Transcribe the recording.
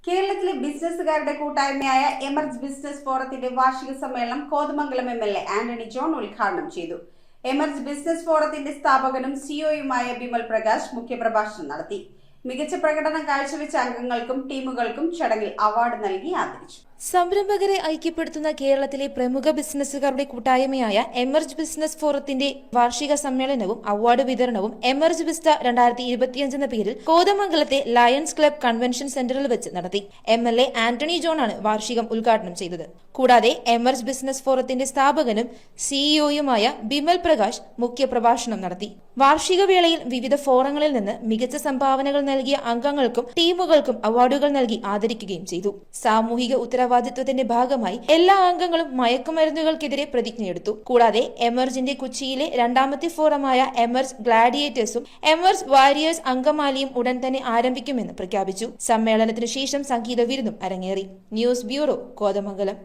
കേരളത്തിലെ ബിസിനസ്സുകാരുടെ കൂട്ടായ്മയായ emerge business ഫോറത്തിന്റെ വാർഷിക സമ്മേളനം കോതമംഗലം എംഎൽഎ ആന്റണി ജോൺ ഉദ്ഘാടനം ചെയ്തു. എമർജ് ബിസിനസ് ഫോറത്തിന്റെ സ്ഥാപകനും സിഇഒയുമായ ബിമൽ പ്രകാശ് മുഖ്യപ്രഭാഷണം നടത്തി. മികച്ച പ്രകടനം കാഴ്ചവെച്ച അംഗങ്ങൾക്കും ടീമുകൾക്കും ചടങ്ങിൽ അവാർഡ് നൽകി ആദരിച്ചു. സംരംഭകരെ ഐക്യപ്പെടുത്തുന്ന കേരളത്തിലെ പ്രമുഖ ബിസിനസ്സുകാരുടെ കൂട്ടായ്മയായ എമർജ് ബിസിനസ് ഫോറത്തിന്റെ വാർഷിക സമ്മേളനവും അവാർഡ് വിതരണവും എമർജ് വിസ്റ്റ 2025 എന്ന പേരിൽ കോതമംഗലത്തെ ലയൺസ് ക്ലബ് കൺവെൻഷൻ സെന്ററിൽ വെച്ച് നടത്തി. എംഎൽഎ ആന്റണി ജോൺ ആണ് വാർഷികം ഉദ്ഘാടനം ചെയ്തത്. കൂടാതെ എമർജ് ബിസിനസ് ഫോറത്തിന്റെ സ്ഥാപകനും സിഇഒയുമായ ബിമൽ പ്രകാശ് മുഖ്യപ്രഭാഷണം നടത്തി. വാർഷിക വേളയിൽ വിവിധ ഫോറങ്ങളിൽ നിന്ന് മികച്ച സംഭാവനകൾ നൽകിയ അംഗങ്ങൾക്കും ടീമുകൾക്കും അവാർഡുകൾ നൽകി ആദരിക്കുകയും ചെയ്തു. സാമൂഹിക ഉത്തരവാദിത്വത്തിന്റെ ഭാഗമായി എല്ലാ അംഗങ്ങളും മയക്കുമരുന്നുകൾക്കെതിരെ പ്രതിജ്ഞയെടുത്തു. കൂടാതെ എമർജിന്റെ കൊച്ചിയിലെ രണ്ടാമത്തെ ഫോറമായ എമർജ് ഗ്ലാഡിയേറ്റേഴ്സും എമർജ് വാരിയേഴ്സ് അങ്കമാലിയും ഉടൻ തന്നെ ആരംഭിക്കുമെന്ന് പ്രഖ്യാപിച്ചു. സമ്മേളനത്തിനു ശേഷം സംഗീത വിരുന്നും അരങ്ങേറി. News bureau, Kothamangalam.